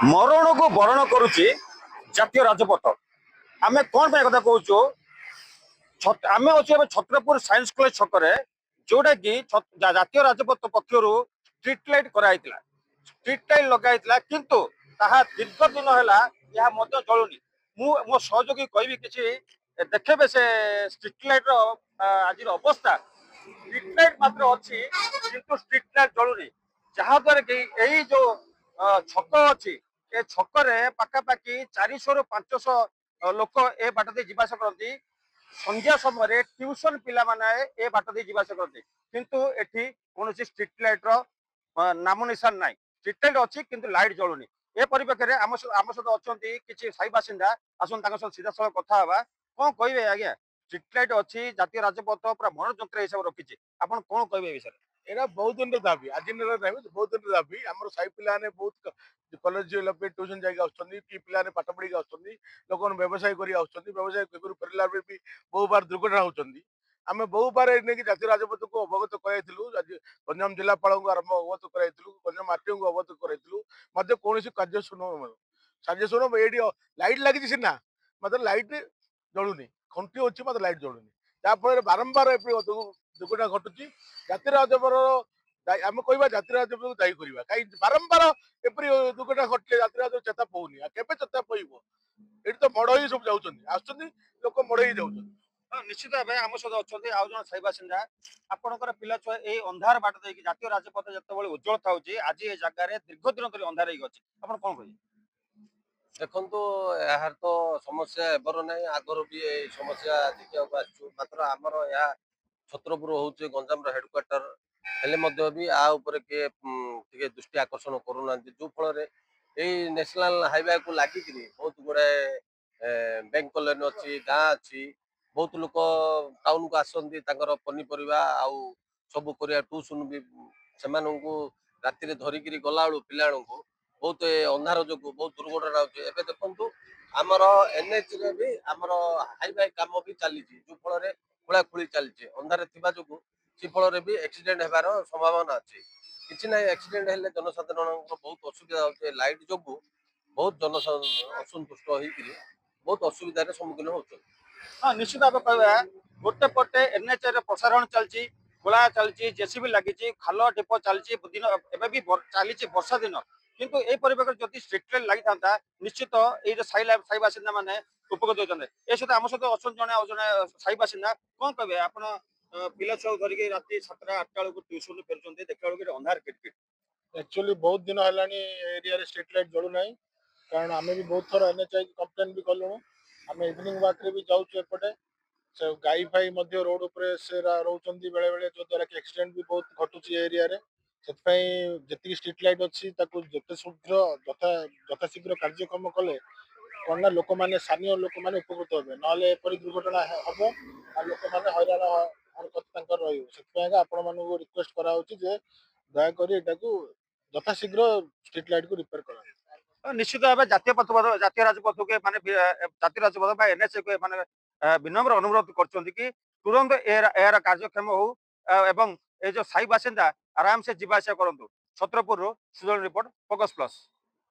मरण को बरण करुच्ची जातीय राजपथ आम कौन कथा कहूँ आम अच्छे छत्रपुर साइंस कॉलेज छकरे जोटा कि जातीय राजपथ पक्षर स्ट्रीट लाइट कराई स्ट्रीट लाइट लगाई किंतु दीर्घ दिन है जलुनी मो सहयोगी कहि कि देखे से स्ट्रीट लाइट आज अवस्था स्ट्रीट लाइट मात्र अच्छी किंतु स्ट्रीट लाइट जलुनी जहाद्वारा कि यही जो छक अच्छी ए छकरे पाखापाखि 400 ରୁ 500 लोक ए बाट दे जीवास करती संध्या समय ट्यूशन पिला माने ए बाट दे जीवास करती किंतु एठी कोनोसी स्ट्रीट लाइट रो नाम निशान नाही स्ट्रीट लाइट अच्छी किंतु लाइट जलुनी ए परिप्रेक्षी रे आम सहित अच्छी किसी साई बासिंदा आसन तांको सहित सीधा सह कथा हवा कौन कहबे आज्ञा स्ट्रीट लाइट अच्छी जातीय राजपथ पूरा मनोयंत्र हिसाब रखी आपन कौन कहबे ए विषय एरा बहुत दिन दाबी आज दिन नहीं बहुत दिन दाबी आम साई पिला ने बहुत कॉलेज ट्यूशन जाके आसुच्चंदी कि पिला ने पाठ पढ़ी आसुच्चंदी लोक व्यवसाय करी आसुच्चंदी व्यवसाय फेरला भी बहु बार दुर्घटना होचंदी आम बहु बार नहीं जातीय राजपथ को अवगत कराइलु गंजाम जिलापाल को आरंभ अवगत कराइलु गंजाम आरटीओ को अवगत कराइलु मत कौन कार्य शुण ये लाइट लगी सीना मत लाइट जलुनी खंटी अच्छी मत लाइट जलुनी जहाँफल बारंबार दुर्घटना घटुची जातीय राजपथ आम कह जातीय राजपथ दायी करवा कहीं बारंबार एपरी दुर्घटना घटले जातीय राजपथ चेता पाऊनी केवे चेता पाइब ये तो मड़ ही सब जाऊँच लोक मड़ ही जाऊँ निश्चित भाव आम सहित अच्छा आउ जन साई बासिंदा आपंकर पिला छुआ ये अंधार बाट देकी जातीय राजपथ जिते उज्जवल था आज ये जगह दीर्घ दिन धरी अंधार होगी आप कौन कहे देखो यार तो समस्या एबर ना आगर भी समस्या देखा मात्र आमर या छत्रपुर हूँ गंजाम हेडक्वार्टर हेले भी किए दृष्टि आकर्षण करूना जो फल यही नेशनल हाईवे को लगिक बहुत गुड़ाए बैंक कॉलोनी अच्छी गाँ अच्छी बहुत लोक टाउन को आसती पनीपरिया आउ सब ट्यूशन भी से राति धरिक गला पिला बहुत अंधार जो बहुत दुर्घटना होती देखु आमर एनएच रे भी आमर हाईवे काम भी चली जो फल खोलाखोली चलती अंधार थी जो सी फल भी एक्सीडेंट होबार संभावना अच्छी किसी ना एक्सीडेंट हेल्ले जनसाधारण बहुत असुविधा होती लाइट जो बहुत जन असंतुष्ट होकर बहुत असुविधार सम्मुखीन होती हाँ निश्चित भाव कह गोटे पटे एनएच प्रसारण चलती गोला चलती जेसीबी लगी खाल ढेप चलती दिन एवं भी चली वर्षा दिन किंतु ये परिप्रेक्षी जदि स्ट्रीट लाइट लगी था निश्चित ये साई बासिंदा मैंने उपकृत होते ए सहित आम सहित अच्छा जड़े साई बासिंदा कौन कहे आप पिला छुआ धरिक राति 7टा 8टा बेलू ट्यूशन फेरुंट देखा बेलू अंधार किटकिट एक्चुअली बहुत दिन है एरिया स्ट्रीट लाइट जलू ना कारण आम भी बहुत थर एनएचआई कम्प्लेन भी कलुणु आम इवनिंग वाक भी जाऊँ एपटे से गाई फाई रोड उपर से रोचे बेले बेले जो द्वारा कि एक्सीडेंट भी बहुत घटुची एरिया रे जी स्ट्रीट लाइट अच्छी जिते शीघ्र यथा शीघ्र कार्यक्रम कले कौन ना लोक मैंने स्थानीय लोक मैंने उपकृत हे ना एपरी दुर्घटना हम आ लोक मैंने हईराण हरकत आपण मान रिक्वेस्ट कराऊे दयाक यथा शीघ्र स्ट्रीट लाइट को रिपेयर करा निश्चित भाव जातीय पथ जातीय राजपथ के माने जातीय राजपथ एनएच के माने विनम्र अनुरोध कर तुरंत यार कार्यक्षम हो एवं ये जो साई बासिंदा आराम से जीवा आसा करूँ Chhatrapur Sujal report focus plus.